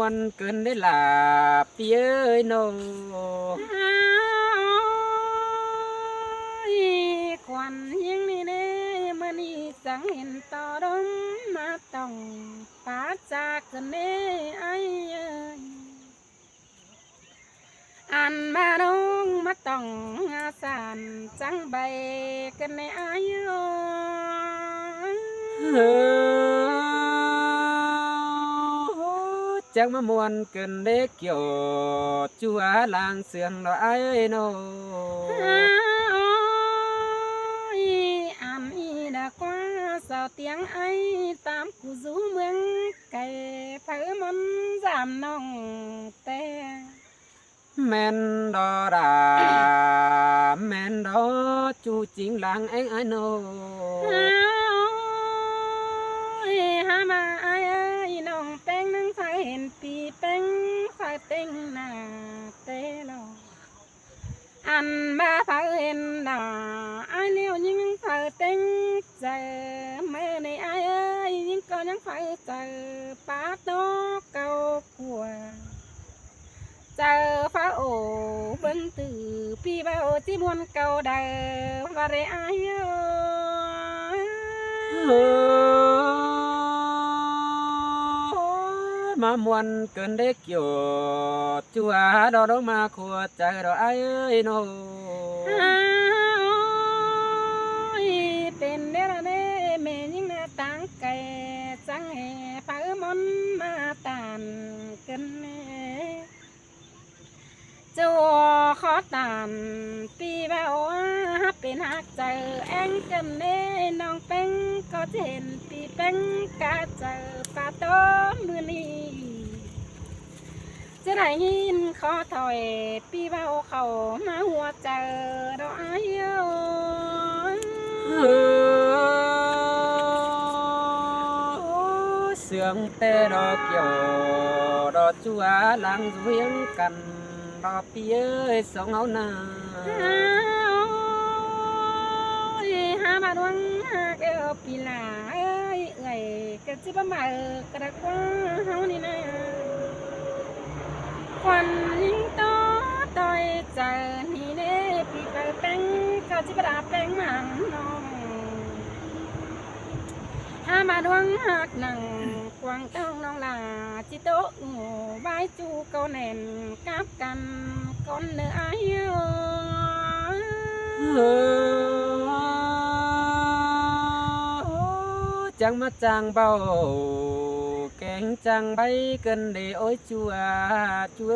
วนเกินได้หลาพี่เอ้ยโนควันยังนี่เน่มันนี่สังเห็นต่อดมมาต้องปาจากกันเน่ไอ้อันมาน้องมาต้องอาสานจังใบกันในไอ้จังมามวนเกินได้เกี่ยวจัวลางเสียงดอกไอ้โนอันอีดากว่าสาวเตียงไอ้ตามกูจูเมืองไก่เผอมันจามน้องแต่ แม่นดอดาแม่นดอจูจริงหลังเอ็งไอ้โนหามาไอ้น้องแป้งนั่งไฟเห็นปีแป้งไฟเต็งหน้าเตลออันมาไฟเห็นหน้าไอ้เลี้ยวยิ่งไฟเต็งเจอเมื่อในไอ้ยิ่งก็ยังไฟเจอป้าโตเก่าขัวเจอฟ้าโอเบิ้งตื่อพี่บ้าโอที่มวนเก่าเดิมว่าได้ไอ้มามวนเกินได้เกี่ยวจัวดอดอกมาขวดใจดอกไอ้โนเป็นเดระเดแม่ยิ่งหน้าต่างไก่จังแห่เผอมนมาตานกันแน่จัวขอตานปีบ่าวเป็นหักเจอแองกันเน่น้องเป็งก็จะเห็นปีเป็งกะเจอป่าต้นมือนี้จะได้ยินขอถอยปีบ่าวเขามาหัวเจอดอกไอ้เสียงแต่ดอกเกี่ยวดอกจัวหลังเวียงกันดอกพี่เอ้ยสองเอาหน้าหามาดวงหากเออปีหลาเอ้ยเอ้ยกะจิบมาเออกระกว่าเฮานี่นะควันยิงต่อต่อยเจอนี่เน่ปีเปิดแป้งกะจิบดาแป้งหมันน้องหามาดวงหากหนังกวางต้องน้องลาจิโตงูใบจูเกาแน่นกับกันก้นเนื้อไอ้จังมาจังเบาแกงจังใบเกินเดโอ้ยจัวจัว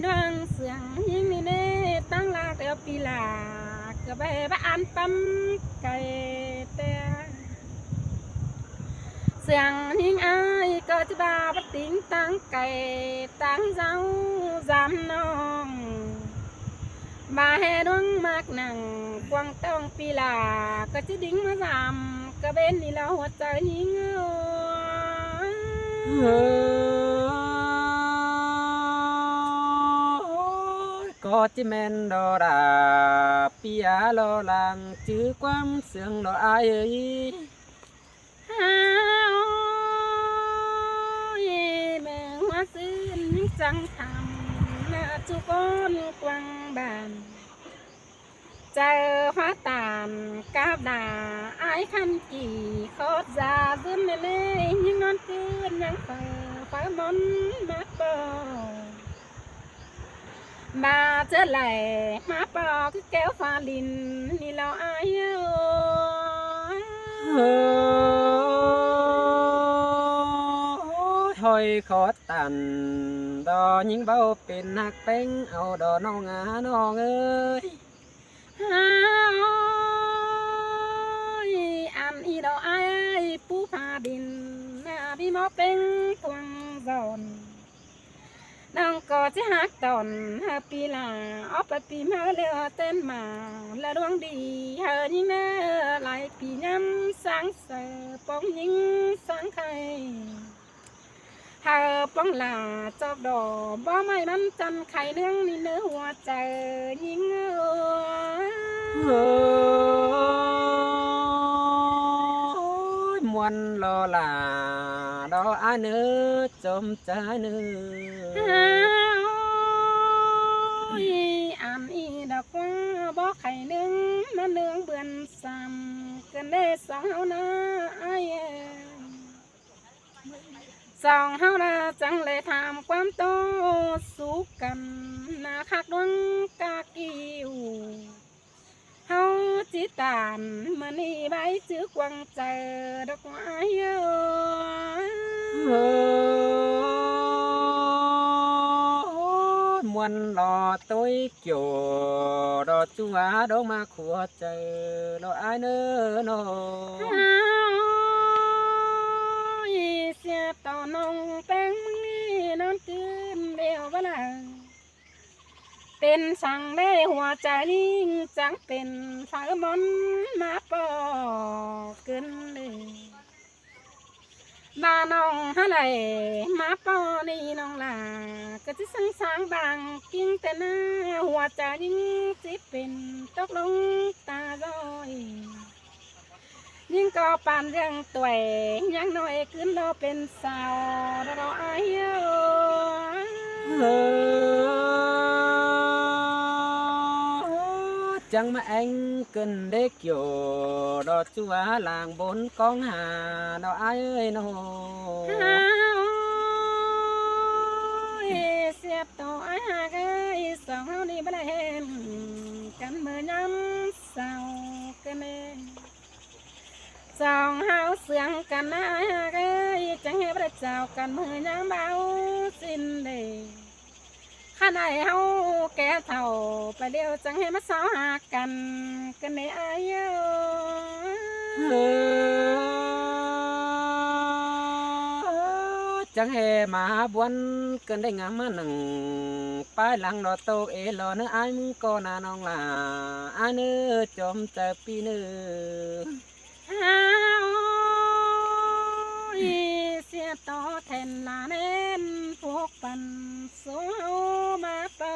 ดวงเสียงยิ่งนี่เน่ตั้งลาเดียวปีลากระเบบ้านปั๊มไก่เตะเสียงยิ่งอ้ายก็จะบาปติ้งตั้งไก่ตั้งเจ้าจำน้องมาให้ดวงมากหนังกวางต้องปีลาก็จะดิ้งมาจำกระเบนนี่เราหัวใจยิ่งก็จิแมนดอดาปียาโลลังจื้อความเสียงดอไอเอ้ยแม่หัวซื่นจังทำน่าจุกนกวางบานเจอฟ้าตานกาบดาไอ้คันกี่โคตรจาซึมเล่ยิ่งนอนคืนยังเปิดฟ้ามนมาปอมาเจอไหลมาปอคือแก้วฟ้าลินนี่เราไอ้ถอยขอตันดอยิงเบาเป็นหักเป้งเอาดอน้องงาน้องเอ้ยอันอีดอกไอ้ปูผาดินพี่มอเป็นกวางจอนน้องก็จะหักตอนปีลาเอาไปปีมาเลือเต้นมาและดวงดีเฮอยิ่งเนอหลายปีย้ำสังเสปองยิ่งสังไข่เฮอป้องลาจอบดอกบ่ไม่มันจันไข่เนื้องนี่เนื้อหัวใจยิ่งมวน วนรอลาดออาเนื้อจมใจเนื้อ อันอีดอกว่าบ่ไข่นึ่งมาเนืองเบือนซ้ำกันได้สองเฮานะไอ้สองเฮานะจังเลยถามความโตสู้กันนาคักดวงกากิวเฮาจิตานมื้อนี้ใบจื้อกวางเจอดอกไม้มวนรอtối kiểu đò chú á đâu mà khua chờ đò ai nữa nó เสียต่อน้องแป้งมึงนี่นอนตื่นเดียวบ้านาเป็นสั่งได้หัวใจนิ่งจังเป็นฝาบอนมาปอเกินเลยบ้าน้องฮะไรมาปอนี่น้องลาก็จะสั่งสางบางกิ้งแต่หน้าหัวใจยิ่งจิเป็นตกลงตาลอยยิ่งก็ปานเรื่องตัวยังน้อยขึ้นเราเป็นสาวเราอายchẳng mà anh cần để kiểu đó chú á làng bốn con hà đó ai ơi nó เสียต่อไอ้หากไอ้สองเฮานี่บ่ได้เห็นกันเมื่อยามเศร้ากันเองสองเฮาเสียงกันนะไอ้หากไอ้จังให้บ่ได้เจ้ากันเมื่อยามเบาสิ้นเดข้าไหนเฮาแก่เฒ่าไปเดียวจังให้มาสาวหากันกันในอายchẳng hề mà buồn cần đánh ngắm mà nằng phải lăng đó tô ế lo nữa ai muốn con à non là ai nữa chôm tờ pi nữa เสียต่อแทนลาเน้นพวกปันสู้มาเป่า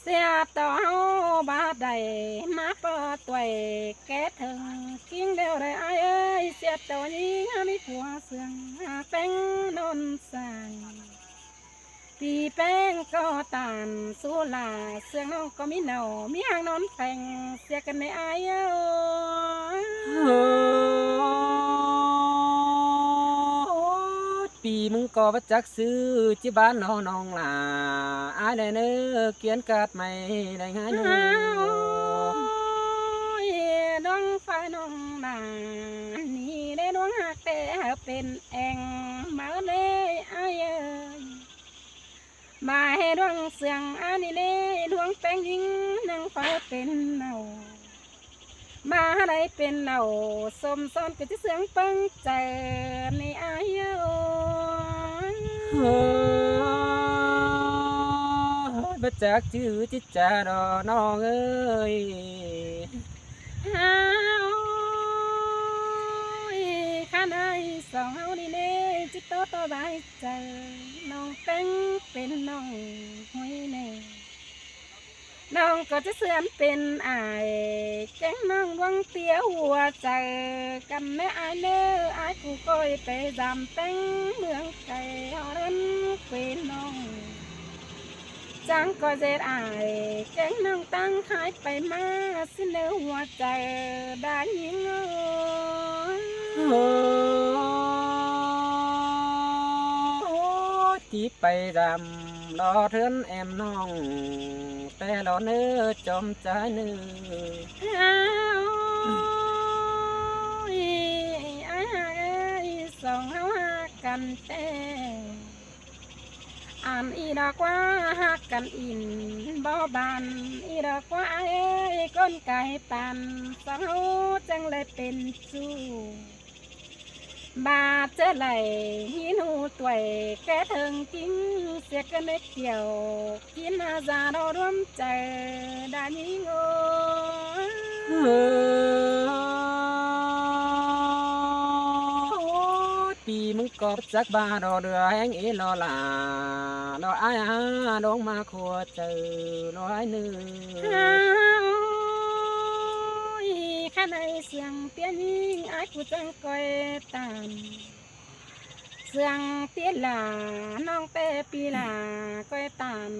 เสียต่อเฮาบาดใดมาเป่าตัวแก่ถึงกิ้งเดียวได้ไอ้เอ้ยเสียต่อยิงมีผัวเสื่องแป้งนนใส่ตีแป้งก็ตานสู้ลาเสื่องน้องก็มีเหนามีหางนอนแฝงเสียกันในไอ้เอ้ย ปีมึงก็วัดจักซื้อที่บ้านน้องล่ะอายได้เนื้อเกียนกาดไม่ได้ง่ายนู น้องไฟน้องนางนี่ได้น้องหักแต่เป็นแองมาเลยอายเอ้ยมาให้ดวงเสียงอันนี้เลยดวงแป้งยิงนางไฟเป็นเนามาอะไรเป็นเนาสมซ้อนก็จะเสียงเปิ้งเจอในอายเอ้ย บัดจักชื่อจิจ่าดอน้องเอ้ย ข้าในสองเฮานี่เน่จิตโตโตบายใจน้องแป้งเป็นน้องห้วยเน่น้องก็จะเสื่อมเป็นอายแจ้งน้องดวงเตี้ยหัวใจกันแม่อายเน้ออายกูก้อยไปดำแป้งเมืองไก่เฮานั้นเป็นน้องจังก็เจ็ดอายแจ้งน้องตั้งหายไปมาสิ้นเนื้อหัวใจได้ยิงที่ไปรำรอเทือนแอมน้องแต่รอเนื้อจอมใจเนื้อ สองเฮาหากันแต่อันอีดอกว่าหักกันอินบ่บานอีดอกว่าเอ้ยก้นไก่ปันสองเฮาจังเลยเป็นสู้บาดเจอไหลหินหูตัวแก่ถึงกิ้งเสียกันเล็กเดียวกินอาจารย์ร่วมใจได้ยิงโอ ปีมึงก็จักบาดอเดือแหงเอลอลาดออายดองมาขัวเจอร้อยเนื้อ ข ค่ในเสียงเปียยิงไอ้กูจังก้อยตามเสียงเปียหลาน้องเปปีหลาก้อยตาม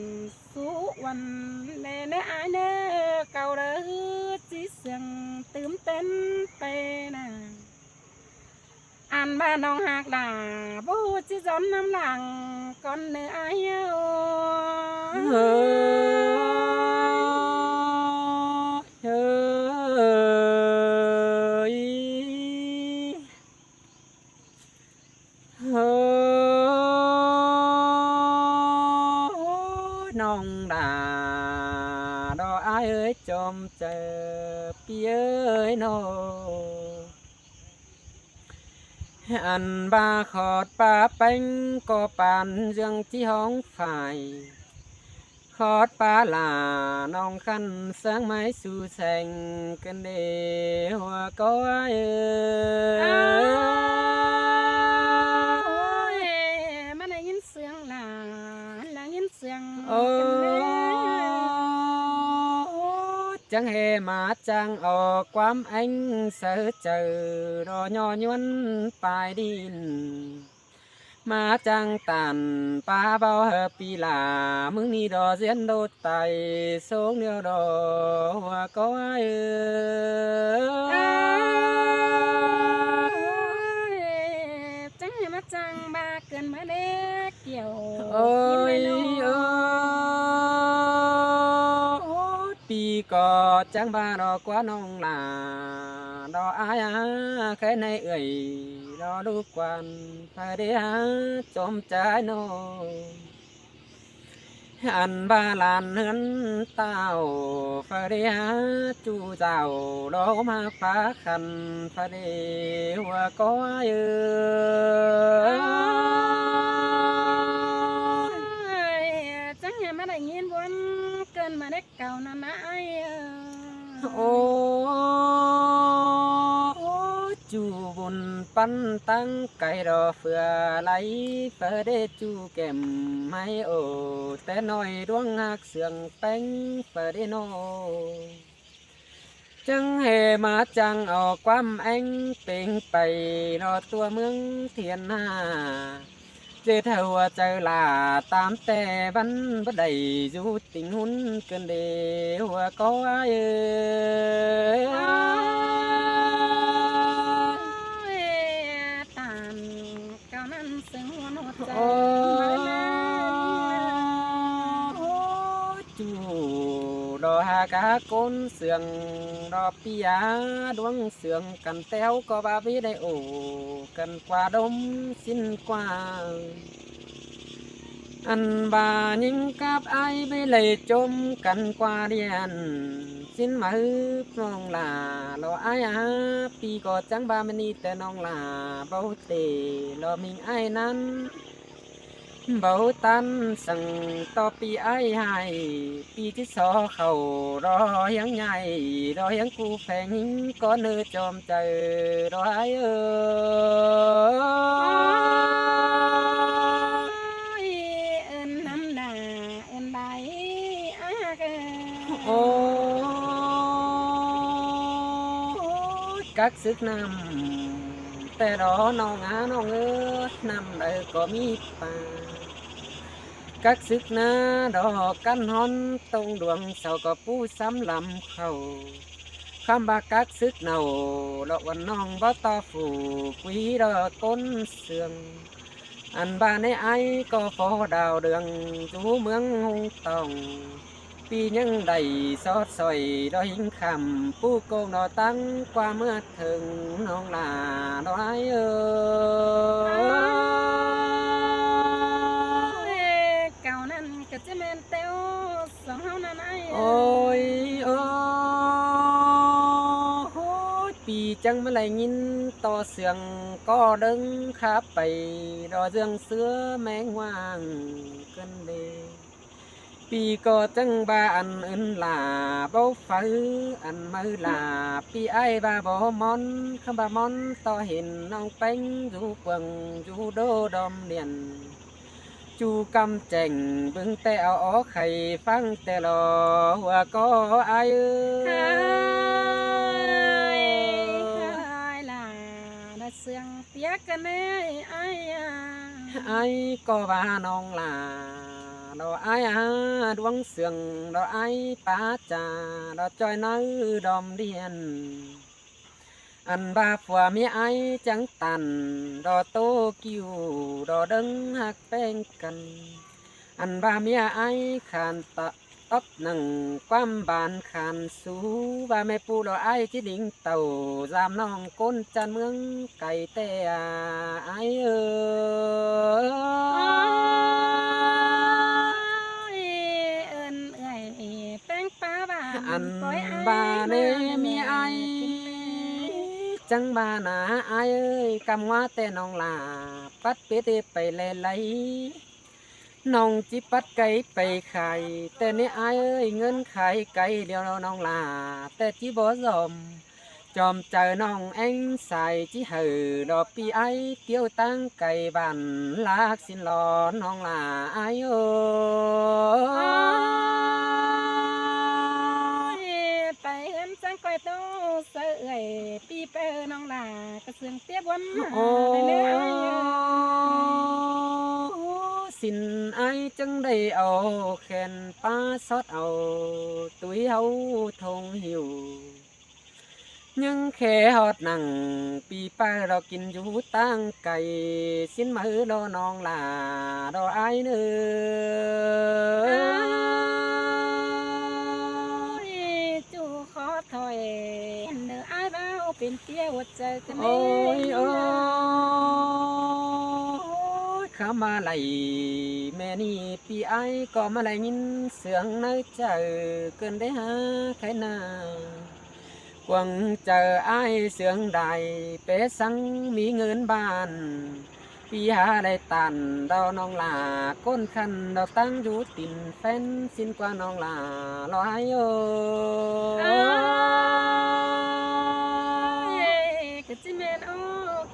สู้วันเด้เนื้อไอ้เนื้อเก่าเด้อจีเสียงตื่นเต้นไปนะอันบ้านน้องหักด่าบูจีจนน้ำหลังก่อนเนื้อไอ้เฮ้ยเฮ้ยน้องด่าดออ้ายเอ้ยจอมเจอพี่เอ้ยน้องอันบาขอดป่าเป็งก็ปานเรื่องที่ห้องฝ่ายขอดป่าลาน้องขันเสียงไม้สู่แสงกันเดียวก็เอ้ยมันได้ยินเสียงหลาได้ยินเสียงโอ้จังเฮมาจังออกความอันเสือเจอรอย่อยวนปลายดินมาจังตันป้าเบาเฮปีลามึงนี่ดอเสียนโดดไตสงเดียวดอหัวก็จังมาจังบาเกินมาเด็กเกี่ยวโอ้ยปีก็จังบาดอกว่าน้องลาดออายแค่ในเอ่ยดอลูกควันพาเดียจมใจโนอันบาลานเฮือนเต้าพาเดียจูเจ้าดอกมาฟ้าคันพาเดียวก็จังมาได้ยินวนเกินมาได้เก่านะนะไอ้โอ้จูบุญปันตั้งไก่รอเฟือไหลเฟเดจูแก้มไม่โอแต่น้อยดวงหักเสียงแป้งเฟเดโนจังเฮมาจังออกความแองเป่งไปรอตัวเมืองเทียนหน้าเจอเธอเจอลาตามแต่บันบัดใดอยู่ติงหุ่นเกินเดียวก็ตามเก่านั้นเสียงหัวโนใจจูดอหากาก้นเสียงดอปิยาดวงเสียงกันแต้วก็บาวิได้โอกันกว่าดมสิ้นกว่าอันบายิงกับไอไปเลยจมกันกว่าเดียนสิ้นมาฮึบน้องลาเราไอ้ปีก็จังบามันนี่แต่น้องลาเบาเตเรามิงไอ้นั้นเบาตันสั่งต่อปีไอ้ให้ปีที่สอเขารอยังใหญ่รอยังกูแฝงก็เนื้อจอมเจอรอไอ้โอ้กักซึกนำแต่รอน้องน้องนำได้ก็มีป่ากักซึกนาดอกกันฮอนตรงดวงเสาก็ปูซ้ำลำเขาคำบากักซึกเนาดอกวันน้องบ่ต่อฝูกุยดอกก้นเสื่องอันบ้านในไอก็ฟอดาวเดืองจูเมืองหงตองปียังได้สอดสอยดอยหิงคำผู้โกงดอตั้งกว่าเมื่อถึงน้องลาดอยเก่านั้นก็จะแม่นเต้วสองเฮานั่นไอ้โอ้ยปีจังมาไหลยินต่อเสียงก็ดึงขับไปรอเรื่องเสือแมงว่างกันเดปีก็จังบาอันอื่นลาเบาฝืออันมือลาปีไอบาบ่มอนคำบามอนต่อเห็นน้องเป็งอยู่เปิงอยู่โดดอมเดียนจูกำแจงเบิ่งแต่เอาออกไข่ฟังแต่รอหัวก็ไอ เสียงเปียกกันแน่ไอ้ไอ้ก็ว่าน้องลาดอกไอ้ดวงเสืองดอกไอ้ป้าจ่าดอกจอยน้อยดอมเดียนอันบาฝัวมีไอ้จังตันดอกโตกิ้วดอกดึงหักแป้งกันอันบามีไอ้ขานตะตบหนึ่งความบานขานสูบาแม่ปูดอกไอ้จิลิงเต่าจามน้องก้นจันเมืองไก่แต่ไอ้เอิญเอ้ยแป้งป้าบ้า อัน ปล่อยไอ้ บาเนมีไอ กินแ จังบานาไอเอ้ยกำว่าแต่น้องลาปัดเป็ดไปเลยไหลน้องจิปัดไก่ไปไข่แต่นี่ไอเอ้ยเงินไข่ไก่เดียวน้องลาแต่จิบ่ยอมจอมเจอน้องเอ็งใส่จิหือดอกปีไอเตี้ยวตั้งไก่บ้านลากสินหลอนน้องลาไอเอ้ โอ้ ย ยไปเอินจังก้อยโตเสะเอ้ยปีเปอน้องลากระเสืองเตี้ยบวัน โอ้ ไปเนื้อไอ้ สินไอจังได้เอาแขนป้าซอดเอาตุ้ยเฮาทงหิวยังแค่ฮอดนั่งปีป้าเรากินอยู่ตั้งไก่สินมือรอน้องลารอไอเนื้อ จูขอถอยเนื้อไอ้เบ้าเป็นเตี้ยหัวใจกัน โอ้ยโอ้ยข้ามาไหลแม่นี่ปีไอก็มาไหลยินเสียงในใจเกินได้หาใครนากวางเจอไอเสียงใดเปสังมีเงินบ้านปีหาได้ตันดาวน้องลาก้นคันดาวตั้งอยู่ตินแฟนสิ้นกว่าน้องลาลอยโอ กะจิเมนโอ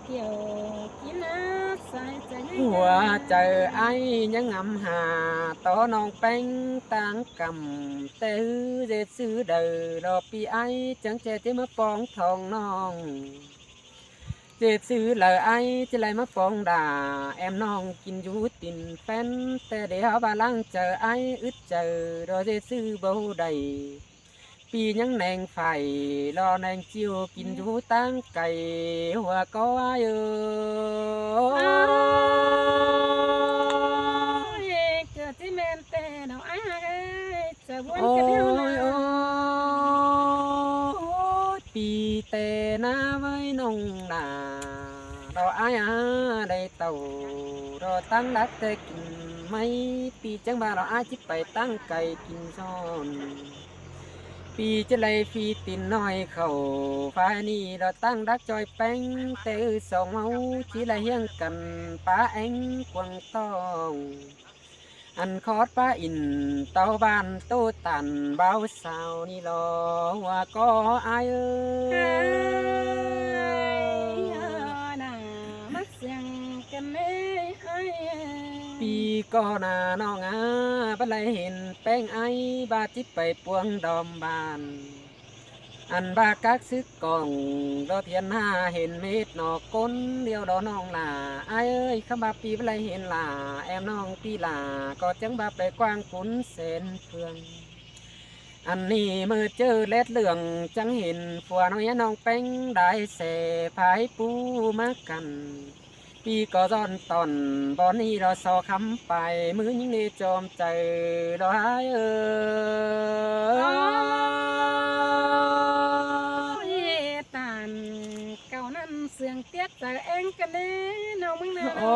เกี่ยวกินน้ำใส่ใจ หัวเจอไอ้ยังงำหาต่อน้องแป้งต่างกำแต่ฮือเจซื้อเดอรอปีไอ้จังเจจะมาปองทองน้องเจซื้อเลยไอ้จะไรมาปองด่าแอมน้องกินอยู่ตินแฟนแต่เดี๋ยวบาลังเจอไอ้อึดเจอรอเจซื้อเบาใดปียังแนงไฟรอแนงจิวกินอยู่ตั้งไก่หัวก็ไอ้เออ เกิดจิเมนแต่ดอกไอ้ฮักเอ้ยจะวน โอ้ กันเดียวย นะ โอ้ยปีเตนาไว้น้องดาเราอายได้เต่าเราตั้งรักแต่กินไม่ปีจังบาเราอาจิไปตั้งไก่กินซ้อนปีจะไล่ฟีตินน้อยเขาฟ้านี่เราตั้งรักจอยแป้งแต่สองเมาจีไล่เฮียงกันป้าเอ็งกวางตอง อันคอดป้าอินเต้าบ้านโตตันเบาสาวนี่รอว่าก็อายเอ้ เอ้ ย ยน่ะมาเสียงกันแน่ไอ้ ปีก่อนน่ะน้องบัดไลเห็นแป้งไอบาจิบไปปวงดอมบาน อันบากักซึกกองดอเทียนหาเห็นเม็ดนอกก้นเดียวดอน้องลาอายเอ้ยคำบาปีบัดไลเห็นลาแอมน้องปีลาก็จังบาไปกว้างขุนเส้นเฟือง อันนี้มือเจอเล็ดเหลืองจังเห็นผัวน้อยน้องแป้งได้เสพายปูมากัน ปีก็ร้อนตอนบอนนี้เราสอคำไปมือยิ่งนี่จอมใจเราหายเอ โอ้ อย ตานเก่านั้นเสียงเตี้ยแต่เองกันแน่น้องมึงนะ โอ้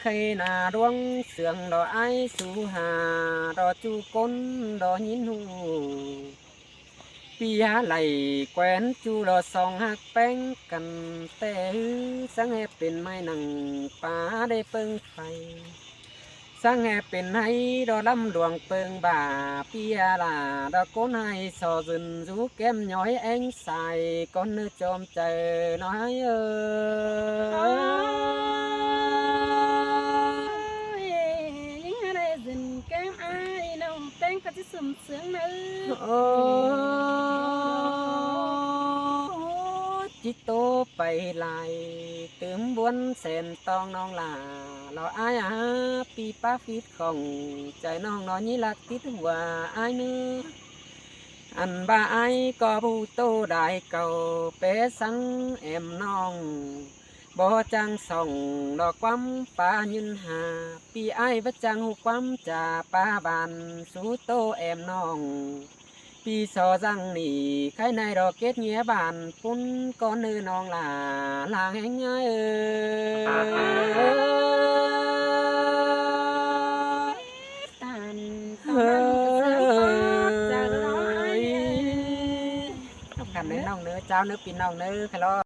เคยหนาดวงเสืองดอไอสูหาดอจูก้นดอยินหู ปีหาไหลแควนจูรอสองหักแป้งกันแต่ฮือสังแหเป็นไม้หนังป่าได้เปิงไฟสังแหเป็นให้ดอลำดวงเปิงบ่าปีหาลาดอก้นให้สอซึนจูแก้มย้อยเอ็งใส่ก้นเนื้อจอมเจอน้อยเอ โอ้ อย ยิ่งอะไรสินแก้มไอ้น้องแป้งก็จะสุ่มเสียงนึ โอ้ จิตโตไปลายเติมบวนแสนตองน้องลาเราอายอาปีป้าฟิตของใจน้องน้อยนี้ลักติดหัวอายเนื้ออันบ่าอายก็ผู้โตได้เก่าเปสังแอมน้องบ่จังส่องดอกความป่ายืนหาปีอายวัดจังหูความจ่าป้าบานสู่โตแอมน้องปีสอจังนี่ใครในดอกเกตเงียบานปุ้นก้อนเนื้อน้องลาลางแห่งง่ายตันตอนนั้นก็เสือฟ้าจากร้อย ทำกันเนื้อน้องเนื้อเจ้าเนื้อปีน้องเนื้อใครรอ